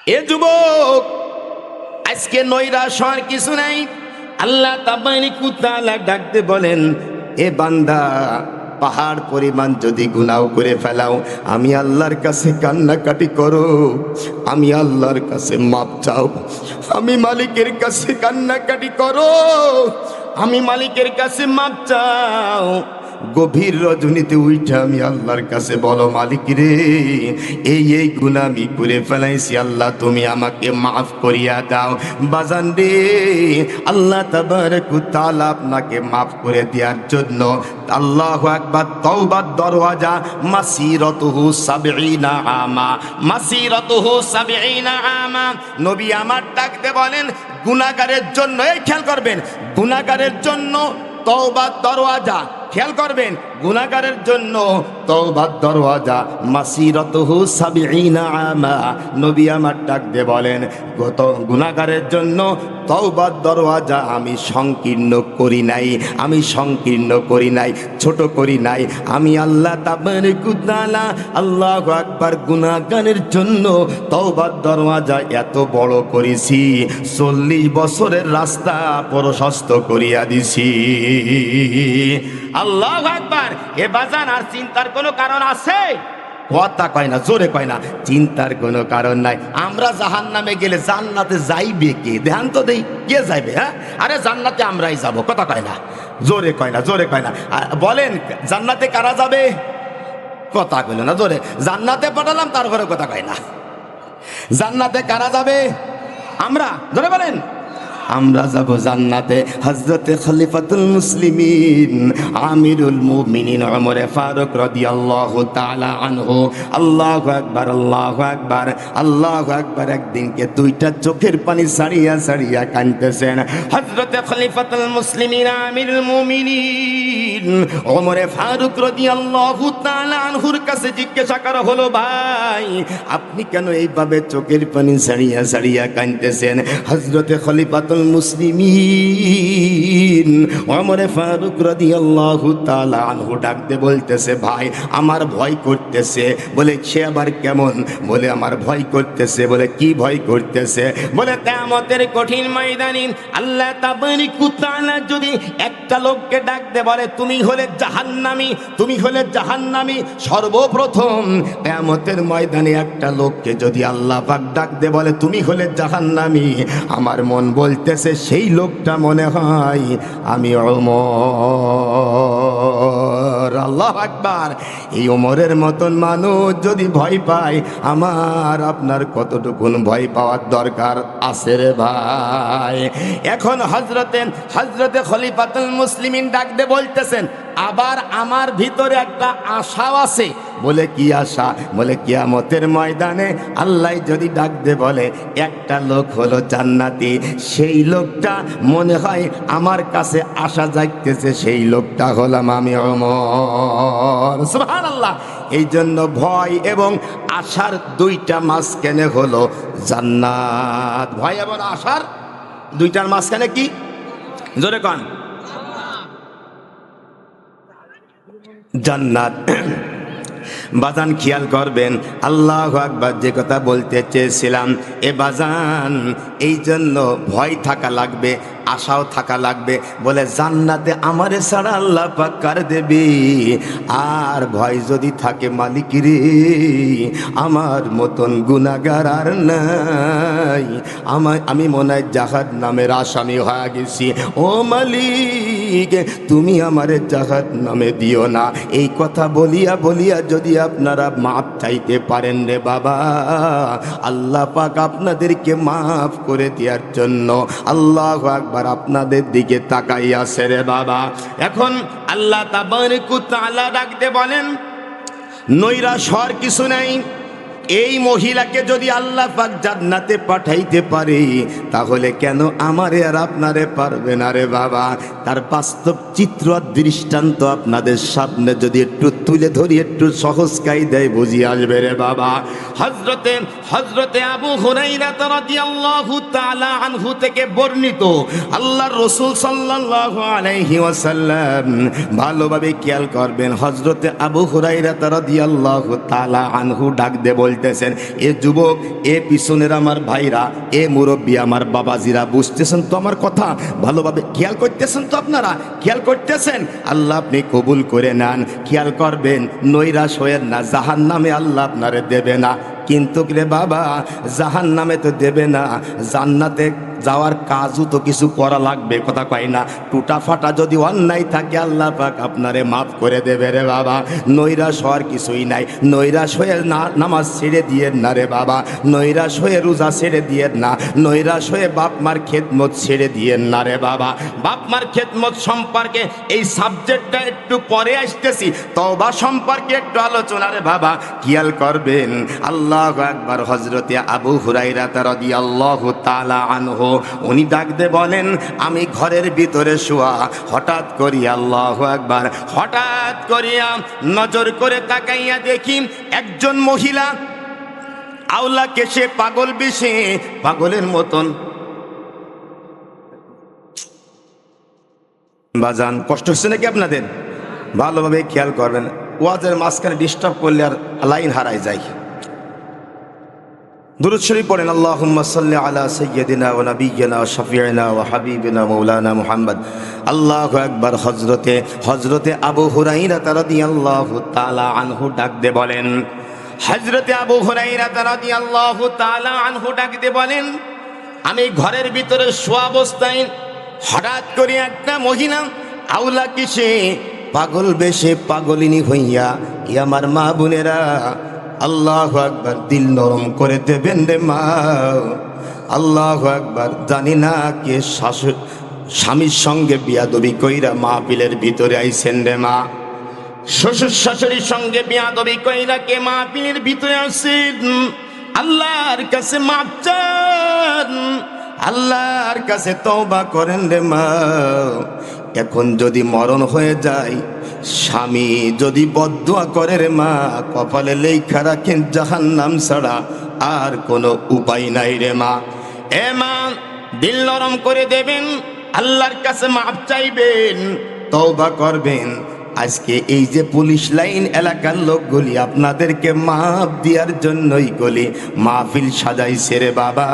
এ যুবক, আজকে নৈরাশ হওয়ার কিছু নাই। আল্লাহ তাবারক ওয়া তাআলা ডাকতে বলেন, এ বান্দা, পাহাড় পরিমাণ যদি গুনাহ করে ফেলাও, আমি আল্লাহর কাছে কান্নাকাটি করো, আমি আল্লাহর কাছে মাপ চাও, আমি মালিকের কাছে কান্নাকাটি করো, আমি মালিকের কাছে মাপ চাও। গভীর রজনীতে উঠা আমি আল্লাহর কাছে বলো, মালিক রে, এই গুনাহ আমি করে ফেলাইছি, আল্লাহ তুমি আমাকে মাফ করিয়া দাও। বাজান রে, আল্লাহ তাবারক ওয়া তাআলা আপনাকে মাফ করে দেওয়ার জন্য আল্লাহু আকবার, তওবার দরওয়াজা মাসিরাতুহু ৭০ আমা, মাসিরাতুহু ৭০ আমা। নবী আমার ডাকতে বলেন, গুনাহগারের জন্য, এই খেয়াল করবেন, গুনাহগারের জন্য তওবার দরওয়াজা, খেয়াল করবেন, গুনাহগারের জন্য তওবার দরওয়াজা মাসিরাতুহু ৭০ আমা। নবী আমার ডাক দিয়ে বলেন, গত গুনাহগারের জন্য তওবার দরওয়াজা আমি সংকীর্ণ করি নাই, আমি সংকীর্ণ করি নাই, ছোট করি নাই। আমি আল্লাহ তাবারক ওয়া তাআলা, আল্লাহু আকবার, গুনাহগারের জন্য তওবার দরওয়াজা এত বড় করেছি, ৪০ বছরের রাস্তা প্রশস্ত করিয়া দিছি। আল্লাহু আকবার। এ বাজান, আর চিন্তার কোনো কারণ আছে? কথা কয় না, জোরে কয় না, চিন্তার কোনো কারণ নাই। আমরা জাহান্নামে গেলে জান্নাতে যাইবে কে? ধ্যান তো দেই, কে যাইবে? হ্যাঁ, আরে জান্নাতে আমরাই যাব। কথা কয় না, জোরে কয় না, জোরে কয় না। বলেন, জান্নাতে কারা যাবে? কথা কইল না, জোরে। জান্নাতে পাঠালাম, তারপরে কথা কয় না। জান্নাতে কারা যাবে? আমরা। জোরে বলেন, আমরা যাব জান্নাতে। হযরতে খলিফাতুল মুসলিমিন আমিরুল মুমিনিন ওমর ফারুক রাদিয়াল্লাহু তাআলা আনহু, আল্লাহু আকবার, আল্লাহু আকবার, আল্লাহু আকবার, একদিনকে দুইটা চোখের পানি সারিয়া সারিয়া কাঁদতেছেন। হযরতে খলিফাতুল মুসলিমিন আমিরুল মুমিনিন ওমর ফারুক রাদিয়াল্লাহু তাআলা আনহুর কাছে জিজ্ঞাসা করা হলো, ভাই, আপনি কেন এইভাবে চোখের পানি সারিয়া সারিয়া কাঁদতেছেন? হযরতে খলিফাতুল মুসলিমিন ওমর ফারুক রাদিয়াল্লাহু তাআলা আনহু ডাকতে বলতেছে, ভাই, আমার ভয় করতেছে। বলে, সে আবার কেমন? বলে, আমার ভয় করতেছে। বলে, কি ভয় করতেছে? বলে, কিয়ামতের কঠিন ময়দানে আল্লাহ তাবারক ওয়া তাআলা যদি একটা লোককে ডাকতে বলে, তুমি হলে জাহান্নামী, তুমি হলে জাহান্নামী, সর্বপ্রথম কিয়ামতের ময়দানে একটা লোককে যদি আল্লাহ পাক ডাকতে বলে, তুমি হলে জাহান্নামী, আমার মন বলতেছে সেই লোকটা মনে হয় আমি ওমর। আল্লাহু আকবার। এই ওমরের মতন মানুষ যদি ভয় পায়, আমার আপনার কতটুকুন ভয় পাওয়ার দরকার আছে রে ভাই? এখন হযরতে খলিফাতুল মুসলিমিন ডাকতে বলতেছেন, আবার আমার ভিতরে একটা আশাও আছে। বলে, কি আশা? বলে, কিয়ামতের ময়দানে আল্লাহ যদি ডাকতে বলে একটা লোক হলো জান্নাতি, সেই লোকটা মনে হয় আমার কাছে আশা জাগতেছে, সেই লোকটা হলাম আমি ওমর। সুবহানাল্লাহ। এই জন্য ভয় এবং আশার দুইটা মাঝখানে হলো জান্নাত। ভয় এবং আশার দুইটার মাঝখানে কি? জোরে কন। জান্নাত। বাজান, খেয়াল করবেন, আল্লাহু আকবার, যে কথা বলতে চেয়েছিলাম, এ বাজান, এই জন্য ভয় থাকা লাগবে, আশাও থাকা লাগবে। বলে, জান্নাতে আমারে ছাড়া আল্লাহ পাক কার দেবে? আর ভয় যদি থাকে, মালিক রে, আমার মতন গুনাহগার আর নাই, আমি মনে হয় জাহান্নামের আসামি হয়ে গেছি। ও মালিক, তুমি আমারে জাহান্নামে দিও না। এই কথা বলিয়া বলিয়া যদি আপনারা মাপ চাইতে পারেন রে বাবা, আল্লাহ পাক আপনাদেরকে মাফ করে দেওয়ার জন্য আল্লাহু আকবার আপনাদের দিকে তাকাই আছে রে বাবা। এখন আল্লাহ তাবারক ওয়া তাআলা ডাকতে বলেন, নৈরাশ হওয়ার কিছু নাই। এই মহিলাকে যদি আল্লাহ পাক জান্নাতে পাঠাইতে পারে, তাহলে কেন আমারে আর আপনারে পারবে না রে বাবা? তার বাস্তব চিত্র দৃষ্টান্ত আপনাদের সামনে যদি একটু তুলে ধরি, একটু সহজ কায়দায় বুঝি আসবে রে বাবা। হযরতে আবু হুরায়রা রাদিয়াল্লাহু তাআলা আনহু থেকে বর্ণিত, আল্লাহর রাসূল সাল্লাল্লাহু আলাইহি ওয়াসাল্লাম, ভালোভাবে খেয়াল করবেন, হযরতে আবু হুরায়রা রাদিয়াল্লাহু তাআলা আনহু ডাক দিয়ে বলতেছেন, এ যুবক, এ পিছনের আমার ভাইরা, এ মুরব্বী আমার বাবাজিরা, বুঝতেছেন তো আমার কথা? ভালোভাবে খেয়াল করতেছেন তো আপনারা? খেয়াল করতেছেন? আল্লাহ আপনি কবুল করে নেন। খেয়াল করবেন, নৈরাশ হয়েন না, জাহান্নামে আল্লাহ আপনারে দেবে না। কিন্তু রে বাবা, জাহান্নামে তো দেবে না, জান্নাতে যাওয়ার কাজও তো কিছু করা লাগবে, কথা কয় না? টুটা ফাটা যদি অন্যায় থাকে আল্লাহ পাক আপনারে মাফ করে দেবে রে বাবা। নৈরাশ হওয়ার কিছুই নাই। নৈরাশ হয়ে না নামাজ ছেড়ে দিয়ে না রে বাবা, নৈরাশ হয়ে রোজা ছেড়ে দিয়ে না, নৈরাশ হয়ে বাপ মার খেদমত ছেড়ে দিয়ে না রে বাবা। বাপ মার খেদমত সম্পর্কে এই সাবজেক্টটা একটু পরে আসতেছি, তওবা সম্পর্কে একটু আলোচনা রে বাবা। খেয়াল করবেন, আল্লাহু আকবার। হযরতে আবু হুরায়রা রাদিয়াল্লাহু তাআলা আনহু উনি ডাক দিয়ে বলেন, আমি ঘরের ভিতরে শোয়া, হঠাৎ করিয়া, আল্লাহু আকবার, হঠাৎ করিয়া নজর করে তাকাইয়া দেখি একজন মহিলা আওলা কেশে, পাগল বেশে, পাগলের মতন। বাজান কষ্ট হচ্ছে নাকি আপনাদের? ভালোভাবে খেয়াল করবেন, ওয়াজের মাঝখানে ডিস্টার্ব করলে আর লাইন হারাই যায়। দুরূদ শরীফ পড়েন, আল্লাহুম্মা সাল্লি আলা সাইয়্যিদিনা ওয়া নাবিয়্যিনা ওয়া শাফিঈনা ওয়া হাবিবিনা মাওলানা মুহাম্মদ। আল্লাহু আকবার। হযরতে আবু হুরায়রা রাদিয়াল্লাহু তাআলা আনহু ডাক দিয়ে বলেন, হযরতে আবু হুরায়রা রাদিয়াল্লাহু তাআলা আনহু ডাক দিয়ে বলেন, আমি ঘরের ভিতরে শোয়া অবস্থায় হঠাৎ করে একটা মহিলা আওলা কিসে, পাগল বেশে, পাগলিনী হইয়া, ই আমার মা বোনেরা, আল্লাহু আকবার, দিল নরম করে দেবেন রে মা। আল্লাহু আকবার। জানি না কে স্বামীর সঙ্গে বিয়াদবি কইরা মাহফিলের ভিতরে আইছেন রে মা। শ্বশুর শাশুড়ির সঙ্গে বিয়াদবি কইরা কে মাহফিলের ভিতরে আসেন। আল্লাহর কাছে মাপ চান, আল্লাহর কাছে তওবা করেন রে মা। এখন যদি মরণ হয়ে যায়, স্বামী যদি বদদুয়া করে রে মা, কপালে লেখা রাখেন জাহান্নাম ছাড়া আর কোনো উপায় নাই রে মা। এ মা, দিল নরম করে দেবেন, আল্লাহর কাছে মাপ চাইবেন, তওবা করবেন। আজকে এই যে পুলিশ লাইন এলাকার লোকগুলি আপনাদেরকে মাপ দেওয়ার জন্যই গলি মাহফিল সাজাইছে রে বাবা।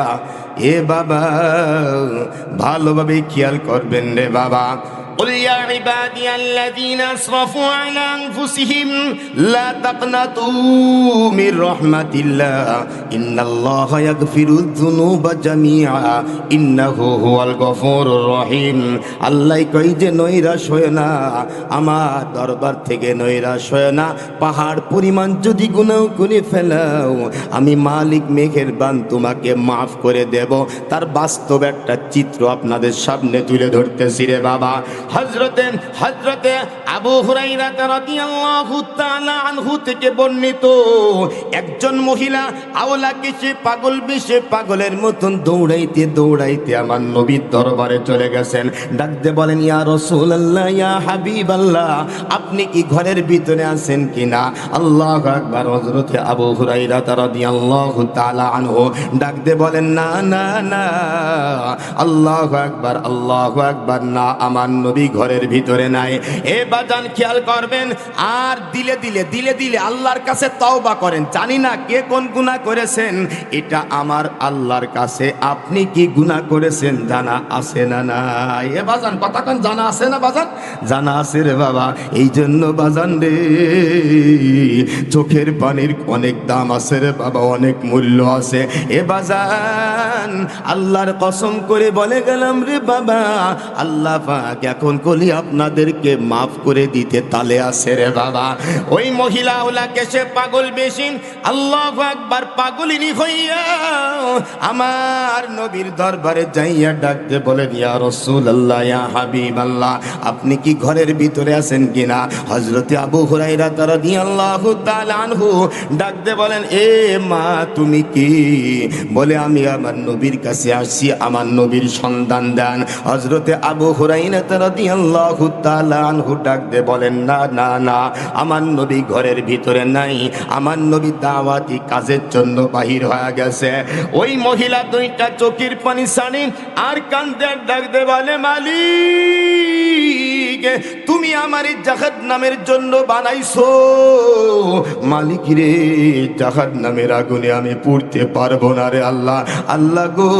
এ বাবা, ভালোভাবে খেয়াল করবেন রে বাবা। قل يا عبادي الذين أسرفوا على أنفسهم لا تقنطوا من رحمة الله إن الله يغفر الذنوب جميعا إنه هو الغفور الرحيم। আল্লাহ কই যে নৈরাশ হয় না, আমার দরবার থেকে নৈরাশ হয় না। পাহাড় পরিমাণ যদি গুনাহ করে ফেলাও, আমি মালিক মেহেরবান তোমাকে মাফ করে দেব। তার বাস্তব একটা চিত্র আপনাদের সামনে তুলে ধরতেছি রে বাবা। হযরতে আবু হুরায়রা রাদিয়াল্লাহু তাআলা আনহু থেকে বর্ণিত, একজন মহিলা আওলা কেশে, পাগল বেশে, পাগলের মতন দৌড়াইতে দৌড়াইতে আমার নবীর দরবারে চলে গেছেন। ডাক দিয়ে বলেন, ইয়া রাসূলুল্লাহ, ইয়া হাবিবাল্লাহ, আপনি কি ঘরের ভিতরে আছেন কিনা? আল্লাহু আকবার। হযরতে আবু হুরায়রা রাদিয়াল্লাহু তাআলা আনহু ডাক দিয়ে বলেন, না না না, আল্লাহু আকবার, আল্লাহু আকবার, না, আমার নবী ঘরের ভিতরে নাই। এ বাজান খেয়াল করবেন, আর দিলে দিলে আল্লাহর কাছে তওবা করেন। জানি না কে কোন গুনাহ করেছেন, এটা আমার আল্লাহর কাছে আপনি কি গুনাহ করেছেন জানা আছে না নাই? এ বাজান কথা কোন জানা আছে না বাজান? জানা আছে রে বাবা। এই জন্য বাজান রে, চোখের পানির অনেক দাম আছে রে বাবা, অনেক মূল্য আছে। এ বাজান, আল্লাহর কসম করে বলে গেলাম রে বাবা, আল্লাহ পাক এখন কলি আপনাদেরকে মাফ করে দিতে তালে আছে রে বাবা। ওই মহিলা ওলাকে সে পাগল বেশি, আল্লাহু আকবার, পাগলিনী হইয়া আমার নবীর দরবারে যাইয়া ডাকতে বলেন, ইয়া রাসূলুল্লাহ, ইয়া হাবিবাল্লাহ, আপনি কি ঘরের ভিতরে আছেন কিনা? হযরতে আবু হুরায়রা রাদিয়াল্লাহু তাআলা আনহু ডাকতে বলেন, এ মা তুমি কি? বলে আমি আমার নবীর কাছে আসছি, আমার নবীর সন্ধান দেন। হযরতে আবু হুরায়রা রাদিয়াল্লাহু তাআলা আনহু ডাকতে বলেন, না না না, আমার নবী ঘরের ভিতরে নাই, আমার নবী দাওয়াতি কাজের জন্য বাহির হয়ে গেছে। ওই মহিলা দুইটা চোখের পানি ছাড়ে আর কান্দে ডাকতে বলে, মালিক তুমি আমার জাহান্নামের জন্য বানাইছো, মালিক রে জাহান্নামের আগুনে আমি পুড়তে পারবো না রে আল্লাহ। আল্লাহ গো,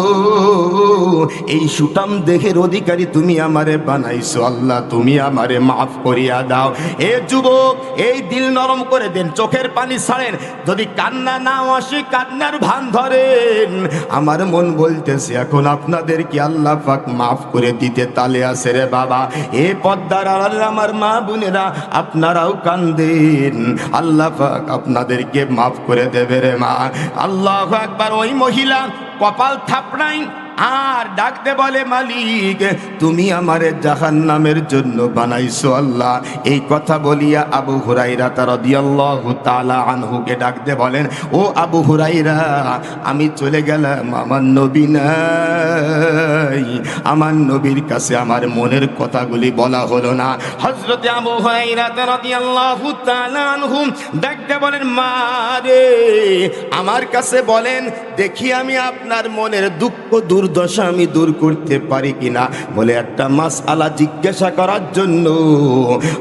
এই সুটাম দেহের অধিকারী তুমি আমারে বানাইছো, আল্লাহ তুমি আমারে মাফ করিয়া দাও। এ যুবক, এই দিল নরম করে দেন, চোখের পানি ছাড়েন, যদি কান্না না আসে কান্নার ভান ধরেন। আমার মন বলতেছে এখন আপনাদেরকে আল্লাহ পাক মাফ করে দিতে তালে আছে রে বাবা। এ পদ্মার আড়ালে আমার মা বোনেরা আপনারাও কান্দেন, আল্লাহ পাক আপনাদেরকে মাফ করে দেবে রে মা। আল্লাহু আকবার। ওই মহিলা কপাল থাপড়াই আর ডাকতে বলে, মালিক তুমি আমারে জাহান্নামের জন্য বানাইছো আল্লাহ। এই কথা বলিয়া আবু হুরায়রা রাদিয়াল্লাহু তাআলা আনহুকে ডাকতে বলেন, ও আবু হুরায়রা, আমি চলে গেলাম, আমার নবী নাই, আমার নবীর কাছে আমার মনের কথাগুলি বলা হলো না। হযরতে আবু হুরায়রা রাদিয়াল্লাহু তাআলা আনহু ডাকতে বলেন, মা রে আমার কাছে বলেন দেখি আমি আপনার মনের দুঃখ দুর্দশা আমি দূর করতে পারি কিনা। বলে একটা মাসআলা জিজ্ঞাসা করার জন্য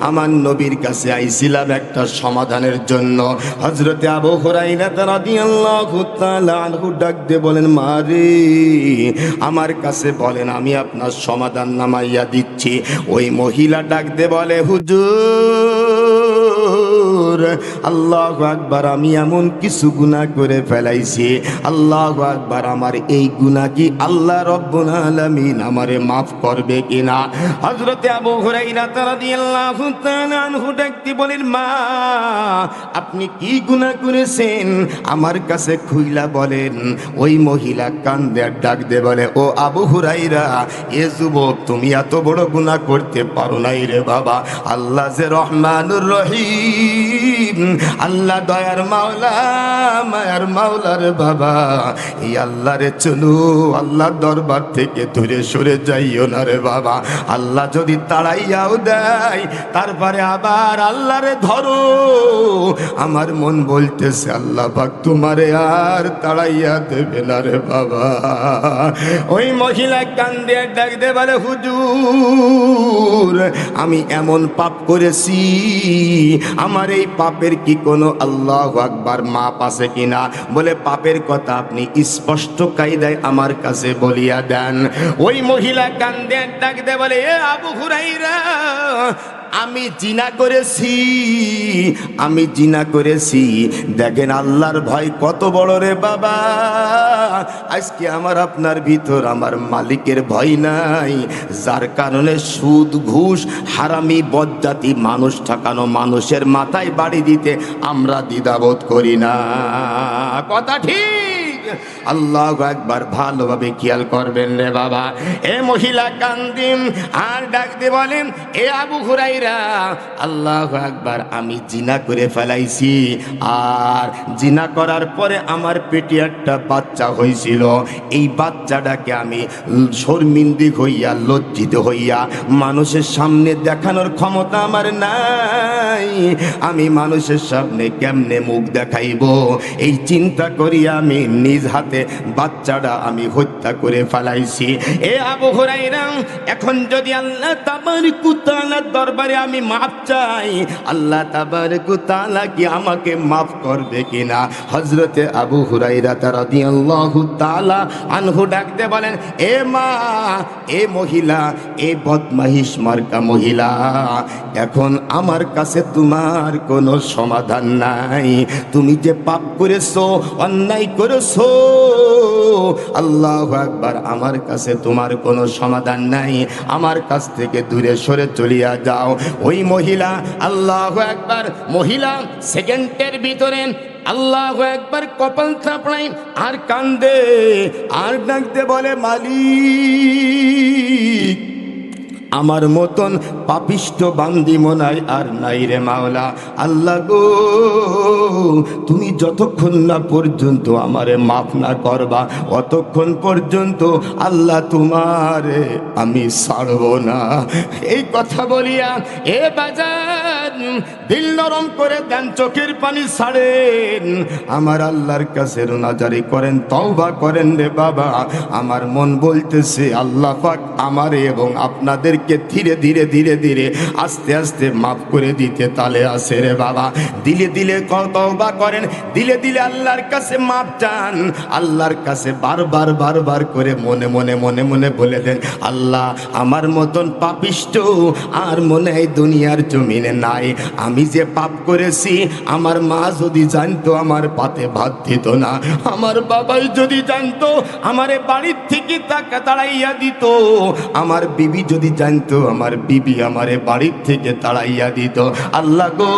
আমার নবীর কাছে আইছিলাম একটা সমাধানের জন্য। হযরতে আবু হুরায়রা রাদিয়াল্লাহু তাআলা আনহু ডাক দিয়ে বলেন, মা রে আমার কাছে বলেন, আমি আপনার সমাধান নামাইয়া দিচ্ছি। ওই মহিলা ডাক দিয়ে বলে, হুজুর আল্লাহু আকবার, আমি এমন কিছু গুনাহ করে ফেলাইছি, আল্লাহু আকবার, আমার এই গুনাহ কি আল্লাহ রব্বুল আলামিন আমারে মাফ করবে কিনা? হযরতে আবু হুরায়রা রাদিয়াল্লাহু তাআলা আনহু ডাকতে বলেন, মা আপনি কি গুনাহ করেছেন আমার কাছে খুইলা বলেন। ওই মহিলা কান্দে ডাক দে বলে, ও আবু হুরায়রা, এ যুবক তুমি এত বড় গুনাহ করতে পারো নাই রে বাবা। আল্লাহ যে রহমানুর রহিম, আল্লাহ দয়ার মাওলা, মায়ার মাওলা রে বাবা, এই আল্লাহ রে চলো, আল্লাহ দরবার থেকে দূরে সরে যাইও না রে বাবা। আল্লাহ যদি তাড়াইয়াও দেয় তারপরে আবার আল্লাহ রে ধরো। আমার মন বলতেছে আল্লাহ পাক তোমারে আর তাড়াইয়া দেবে না রে বাবা। ওই মহিলা কান্দে ডাক দে বলে, হুজুর আমি এমন পাপ করেছি, আমার এই পাপের কি কোনো আল্লাহু আকবার মাপ আছে কিনা? বলে পাপের কথা আপনি স্পষ্ট কায়দায় আমার কাছে বলিয়া দেন। ওই মহিলা কান্দে ডাক দে বলে, এ আবু হুরায়রা, আমি জিনা করেছি, আমি জিনা করেছি। দেখেন আল্লাহর ভয় কত বড় রে বাবা। আজকে আমার আপনার ভিতর আমার মালিকের ভয় নাই, যার কারণে সুদ ঘুষ হারামি বজ্জাতি মানুষ ঠকানো মানুষের মাথায় বাড়ি দিতে আমরা দ্বিধাবোধ করি না। কথা ঠিক? আল্লাহু আকবার। ভালোভাবে খেয়াল করবেন রে বাবা। এ মহিলা কান্দিম আর ডাকতে বলেন, এ আবু হুরায়রা, আল্লাহু আকবার, আমি জিনা করে ফেলাইছি, আর জিনা করার পরে আমার পেটে একটা বাচ্চা হয়েছিল। এই বাচ্চাটাকে আমি শর্মিন্দি হইয়া লজ্জিত হইয়া মানুষের সামনে দেখানোর ক্ষমতা আমার নাই। আমি মানুষের সামনে কেমনে মুখ দেখাইব, এই চিন্তা করিয়া আমি নিজ হাতে বাচ্চাটা আমি হত্যা করে ফেলাইছি। এ আবু হুরায়রা, এখন যদি আল্লাহ তাবারক ওয়া তাআলার দরবারে আমি মাফ চাই, আল্লাহ তাবারক ওয়া তাআলা কি আমাকে মাফ করবে কিনা? হযরতে আবু হুরায়রা রাদিয়াল্লাহু তাআলা আনহু ডাকতে বলেন, এ মা, এ মহিলা, এ বদমাইশ মার্কা মহিলা, এখন আমার কাছে তোমার কোনো সমাধান নাই। তুমি যে পাপ করেছো, অন্যায় করেছো, আল্লাহু আকবার, আমার কাছে তোমার কোনো সমাধান নাই, আমার কাছ থেকে দূরে সরে চলিয়া যাও। ওই মহিলা, আল্লাহু আকবার, মহিলা সেকেন্ডের ভিতরে আল্লাহু আকবার, কপাল চাপড়াই আর কান্দে আর ডাকতে বলে মালিক, আমার মতন পাপিষ্ট বান্দি মনাই আর নাই রে মাওলা। আল্লাহ গো, তুমি যতক্ষণ না পর্যন্ত আমারে মাফ না করবা অতক্ষণ পর্যন্ত আল্লাহ তোমারে আমি ছাড়ব না। এই কথা বলিয়া এ বাজার দিল নরম করে দেন, চোখের পানি ছাড়েন, আমার আল্লাহর কাছে রোনাজারি করেন, তওবা করেন রে বাবা। আমার মন বলতেছে আল্লাহ পাক আমারে এবং আপনাদের ধীরে ধীরে ধীরে ধীরে আস্তে আস্তে মাফ করে দিতে তালে আসে রে বাবা। দিলে দিলে তওবা করেন, দিলে দিলে আল্লাহর কাছে মাফ চান, আল্লাহর কাছে বারবার বারবার করে মনে মনে মনে মনে বলে দেন, আল্লাহ আমার মতন পাপিষ্ট আর মনে হয় দুনিয়ার জমিনে নাই। আমি যে পাপ করেছি আমার মা যদি জানতো আমার পাতে ভাত দিত না, আমার বাবাই যদি জানতো আমারে বাড়ির থেকে তাড়াইয়া দিত, আমার বিবি যদি জানতো আমার বিবি আমারে বাড়ির থেকে তাড়াইয়া দিত। আল্লাহ গো,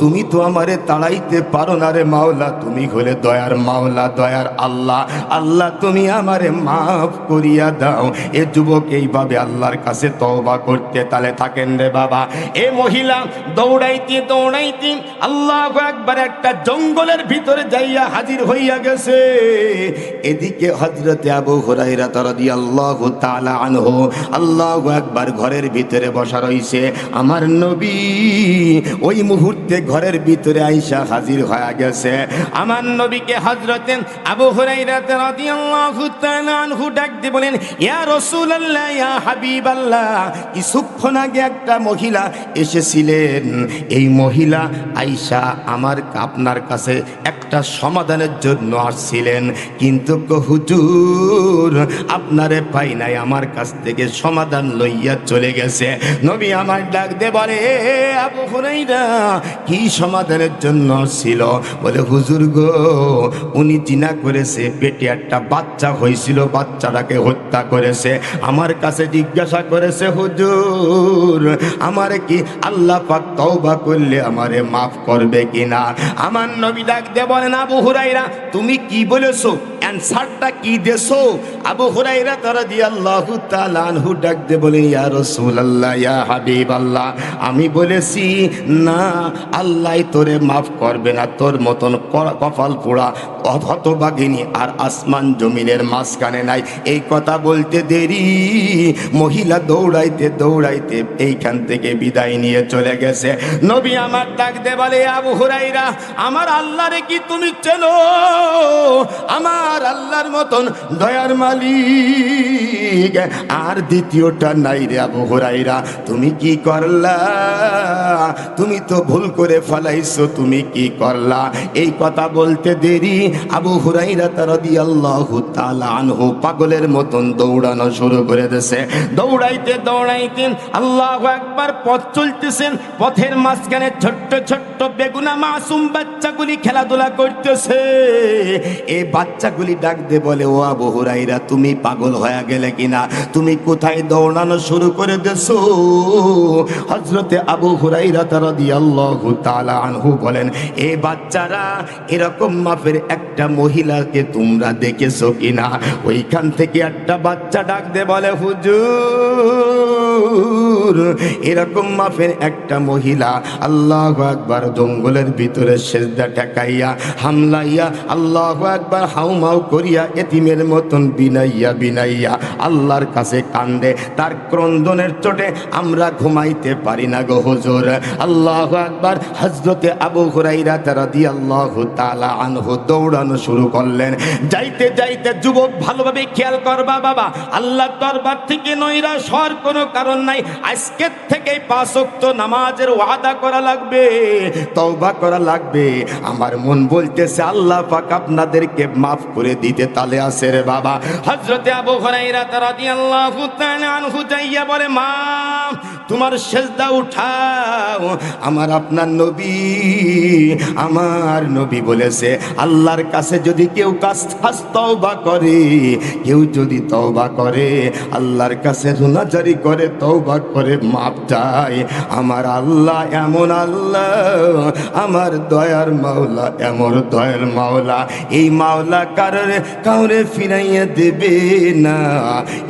তুমি তো আমারে তাড়াইতে পারো না রে মাওলা, তুমি হলে দয়ার মাওলা, দয়ার আল্লাহ। আল্লাহ তুমি আমারে মাফ করিয়া দাও। এ যুবক এইভাবে আল্লাহর কাছে তওবা করতে তালে থাকেন রে বাবা। এ মহিলা দৌড়াইতে দৌড়াইতে আল্লাহু আকবার একটা জঙ্গলের ভিতরে যাইয়া হাজির হইয়া গেছে। এদিকে হযরতে আবু হুরায়রা রাদিয়াল্লাহু তাআলা আনহু আল্লাহু আকবার ঘরের ভিতরে বসা রইছে। আমার নবী ওই মুহূর্তে ঘরের ভিতরে আইসা হাজির হয়ে গেছে। আমার নবীকে হযরতে আবু হুরায়রা রাদিয়াল্লাহু তাআলা আনহু ডাক দিয়ে বলেন, ইয়া রাসূলুল্লাহ, ইয়া হাবিবাল্লাহ, কিছুক্ষণ আগে একটা মহিলা এসেছিলেন, এই মহিলা আইসা আপনার কাছে একটা সমাধানের জন্য আসছিলেন, কিন্তু হুজুর আপনারে পাই নাই, আমার কাছ থেকে সমাধান লইয়া চলে গেছে। নবী আমার ডাক দে বলে, আবু হুরায়রা কি সমাধানের জন্য ছিল? বলে, হুজুর গো, উনি জিনা করেছে, পেটে একটা বাচ্চা হয়েছিল, বাচ্চাটাকে হত্যা করেছে। আমার কাছে জিজ্ঞাসা করেছে, হুজুর আমারে কি আল্লাহ পাক তওবা করলে আমারে মাফ করবে কিনা? আমার নবী ডাক দে বলেন, আবু হুরায়রা তুমি কি বলেছো, অ্যানসারটা কি দেছো? আবু হুরায়রা রাদিয়াল্লাহু তাআলা আনহু ডাক দে বলেন, ইয়া রাসূলুল্লাহ, ইয়া হাবিবাল্লাহ, আমি বলেছি না, আল্লাহ তোরে মাফ করবে না, তোর মতন কপাল পোড়া হতভাগিনী আর আসমান জমিনের মাঝখানে নাই। এই কথা বলতে দেরি মহিলা দৌড়াইতে দৌড়াইতে এইখান থেকে বিদায় নিয়ে চলে গেছে। নবী আমার ডাক দে বলে, আবু হুরায়রা আমার আল্লাহরে কি তুমি চেনো? আমার আল্লাহর মতন দয়ার মালিক আর দ্বিতীয়টা নাই রে আবু হুরায়রা, তুমি কি করলা? তুমি তো ভুল করে ফেলাইছো, তুমি কি করলা? এই কথা বলতে দেরি আবু হুরায়রা রাদিয়াল্লাহু তাআলা আনহু পাগলের মতন দৌড়ানো শুরু করে দিয়েছে। দৌড়াইতে দৌড়াইতে আল্লাহু আকবার পথ চলতেছেন, পথের মাঝখানে ছোট্ট ছোট্ট বেগুনা মাসুম বাচ্চাগুলি খেলাধুলা করতেছে। এই বাচ্চাগুলি ডাক দে বলে, ও আবু হুরায়রা তুমি পাগল হয়ে গেলে কিনা? তুমি কোথায় দৌড়ানো শুরু করে দিয়েছো? হযরতে আবু হুরায়রা রাদিয়াল্লাহু তাআলা আনহু বলেন, এই বাচ্চারা এরকম মাপের একটা মহিলাকে তোমরা দেখেছো কিনা? ওইখান থেকে একটা বাচ্চা ডাক দে বলে, হুজুর এরকম মাপের একটা মহিলা আল্লাহু আকবার জঙ্গলের ভিতরে সেজদা ঠেকাইয়া হামলাইয়া আল্লাহু আকবার হাউমাউ করিয়া এতিমের মতন বিনাইয়া বিনাইয়া আল্লাহর কাছে কান্দে। তার ক্রন্দনের চোটে আমরা ঘুমাইতে পারি না গো হুজুর। আল্লাহু আকবার। হযরতে আবু হুরায়রা রাদিয়াল্লাহু তাআলা আনহু দৌড়ানো শুরু করলেন। যাইতে যাইতে যুবক ভালোভাবে খেয়াল করবা বাবা, আল্লাহর দরবার থেকে নৈরাশ হওয়ার কোনো কারণ নাই। আজকের থেকে 5 ওয়াক্ত নামাজের ওয়াদা করা লাগবে, তওবা করা লাগবে। আমার মন বলতেছে আল্লাহ পাক আপনাদেরকে মাফ করে দিতে তালে আছে রে বাবা। হযরতে আবু হুরায়রা রাদিয়াল্লাহু তাআলা আনহু যাইয়া বলে, মা তোমার সেজদা উঠাও। আমার আপনার নবী, আমার নবী বলেছে আল্লাহর কাছে যদি কেউ তওবা করে, কেউ যদি তওবা করে, আল্লাহর কাছে রুনাজারি করে, তওবা করে মাপ চায়, আমার আল্লাহ এমন আল্লাহ, আমার দয়ার মাওলা এমন দয়ার মাওলা, এই মাওলা কাউরে ফিরাইয়া দেবে না।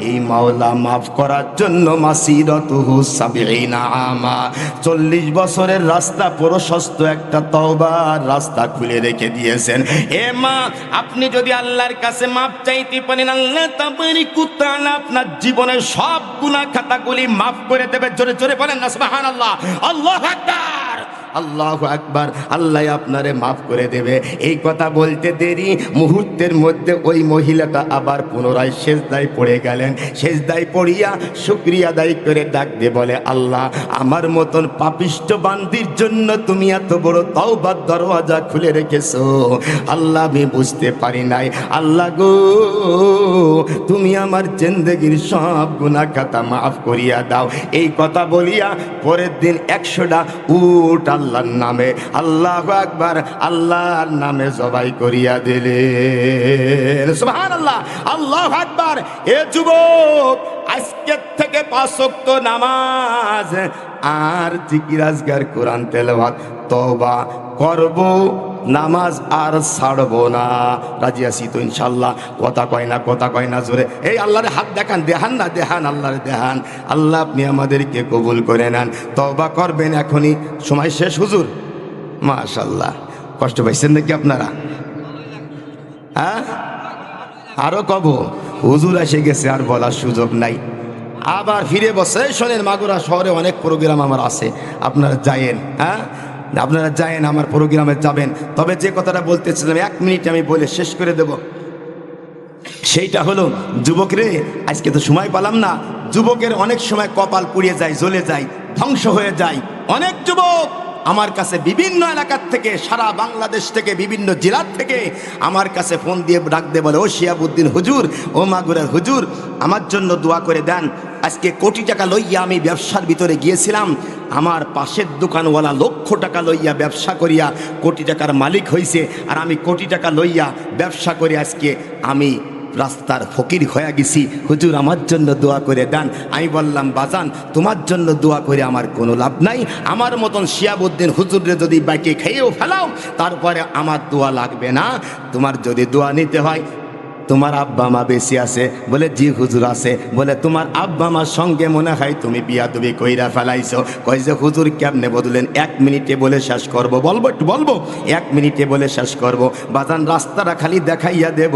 এই মাওলা মাফ করার জন্য মাসিরাতুহু সাবিঈনা আমা, 40 বছরের রাস্তা প্রশস্ত একটা তওবার রাস্তা খুলে রেখে দিয়েছেন। এ মা, আপনি যদি আল্লাহর কাছে মাপ চাইতে পারেন, আল্লাহ তাবারক ওয়া তাআলা আপনার জীবনের সব গুনাহ খাতাগুলি মাফ করে দেবে। জোরে জোরে বলেন না সুবহানাল্লাহ, আল্লাহু আকবার, আল্লাহু আকবার। আল্লাহ আপনারে মাফ করে দেবে। এই কথা বলতে দেরি, মুহূর্তের মধ্যে ওই মহিলাটা আবার পুনরায় সেজদায় পড়ে গেলেন। সেজদায় পড়িয়া শুকরিয়া আদায় করে ডাক দিয়ে বলে, আল্লাহ, আমার মতন পাপিষ্ঠ বান্দির জন্য তুমি এত বড় তওবার দরওয়াজা খুলে রেখেছো। আল্লাহ, আমি বুঝতে পারি নাই। আল্লাহ গো, তুমি আমার জিন্দেগির সব গুনাহ খাতা মাফ করিয়া দাও। এই কথা বলিয়া পরের দিন 100টা উট আল্লাহর নামে, আল্লাহু আকবার, আল্লাহর নামে জবাই করিয়া দিলেন। সুবহানাল্লাহ, আল্লাহু আকবার। এ যুবক, আজকে থেকে 5 ওয়াক্ত নামাজ আর জিকির আজকার, কোরআন তেলাওয়াত, তওবা করব, নামাজ আর ছাড়বো না। রাজি আছি তো ইনশাল্লাহ? কথা কয় না, কথা কয় না জোরে। এই আল্লাহরে হাত দেখান, দেখান না, দেখান, আল্লাহরে দেখান। আল্লাহ, আপনি আমাদেরকে কবুল করে নেন। তওবা করবেন এখনই, সময় শেষ হুজুর। মাশাআল্লাহ, কষ্ট পাইছেন নাকি আপনারা? হ্যাঁ, আরো কব, হুজুর এসে গেছে, আর বলার সুযোগ নাই। আবার ফিরে বসে শোনেন, মাগুরা শহরে অনেক প্রোগ্রাম আমার আছে, আপনারা যায়েন। হ্যাঁ, আপনারা যায়েন, আমার প্রোগ্রামে যাবেন। তবে যে কথাটা বলতেছিলাম 1 মিনিট আমি বলে শেষ করে দেব। সেইটা হলো, যুবক রে, আজকে তো সময় পেলাম না। যুবকের অনেক সময় কপাল পুড়িয়ে যায়, জ্বলে যায়, ধ্বংস হয়ে যায়। অনেক যুবক আমার কাছে বিভিন্ন এলাকার থেকে, সারা বাংলাদেশ থেকে, বিভিন্ন জেলার থেকে আমার কাছে ফোন দিয়ে ডাক দিয়ে বলে, ও শিহাবুদ্দিন হুজুর, ও মাগুরার হুজুর, আমার জন্য দোয়া করে দেন। আজকে কোটি টাকা লইয়া আমি ব্যবসার ভিতরে গিয়েছিলাম, আমার পাশের দোকানওয়ালা লক্ষ টাকা লইয়া ব্যবসা করিয়া কোটি টাকার মালিক হয়েছে, আর আমি কোটি টাকা লইয়া ব্যবসা করে আজকে আমি রাস্তার ফকির হয়ে গেছি। হুজুর, আমার জন্য দোয়া করে দেন। আমি বললাম, বাজান, তোমার জন্য দোয়া করে আমার কোনো লাভ নাই। আমার মতন শিহাবুদ্দিন হুজুরে যদি বাইকে খেয়েও ফেলাও, তারপরে আমার দোয়া লাগবে না। তোমার যদি দোয়া নিতে হয়, তোমার আব্বা মা বেশি আছে? বলে, জি হুজুর আছে। বলে, তোমার আব্বা মার সঙ্গে মনে হয় তুমি বিয়াদবি কইরা ফেলাইছো। কই যে, হুজুর কেমনে বদলেন? 1 মিনিটে বলে শেষ করব। বলবো, একটু বলবো, 1 মিনিটে বলে শেষ করব। বাজান, রাস্তাটা খালি দেখাইয়া দেব,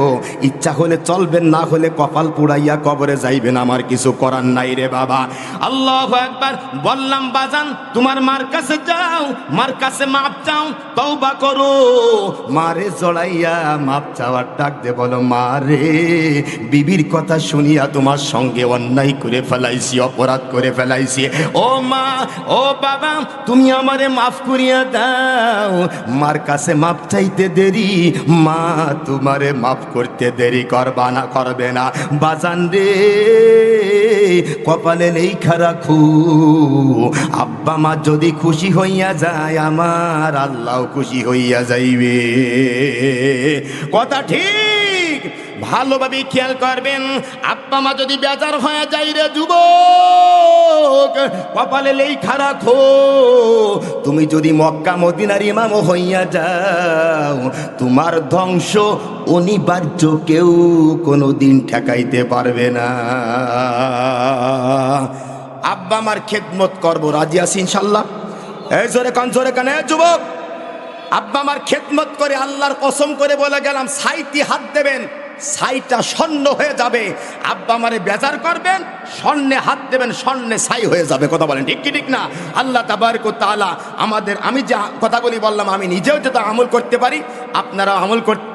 ইচ্ছা হলে চলবেন, না হলে কপাল পুড়াইয়া কবরে যাইবেন, আমার কিছু করার নাই রে বাবা। আল্লাহু আকবার। বললাম, বাজান, তোমার মার কাছে যাও, মার কাছে মাপ চাও, তওবা করো। মারে জড়াইয়া মাপ চাওয়ার ডাক দে, বলো, মা রে, বিবির কথা শুনিয়া তোমার সঙ্গে অন্যায় করে ফেলাইছি, অপরাধ করে ফেলাইছি। ও মা, ও বাবা, তুমি আমারে মাফ করিয়া দাও। মার কাছে মাপ চাইতে দেরি, মা তোমারে মাফ করতে দেরি করবে না। বাজান রে, কপালে লেখা রাখু, আব্বা মা যদি খুশি হইয়া যায়, আমার আল্লাহ খুশি হইয়া যাইবে। কথা ঠিক, ভালোভাবে খেয়াল করবেন। আব্বা মা যদি বেজার হয়ে যায় রে যুবক, কপালে লেখা রাখো, তুমি যদি মক্কা মদিনার ইমাম হইয়া যাও, তোমার ধ্বংস অনিবার্য, কেউ কোনোদিন ঠেকাইতে পারবে না। আব্বা মার খেদমত করবো, রাজি আছি ইনশাল্লাহ? এই জোরে কান, জোরে কান। যুবক, আব্বা মার খেদমত করে আল্লাহর কসম করে বলে গেলাম, 6টি হাত দেবেন, 6টা স্বর্ণ হয়ে যাবে। আব্বা মারে বেজার করবেন, স্বর্ণে হাত দেবেন, স্বর্ণে 6 হয়ে যাবে। কথা বলেন ঠিক কি ঠিক না? আল্লাহ তাবারক ওয়া তাআলা আমাদের, আমি যে কথাগুলি বললাম, আমি নিজেও যেটা আমল করতে পারি, আপনারা আমল করতে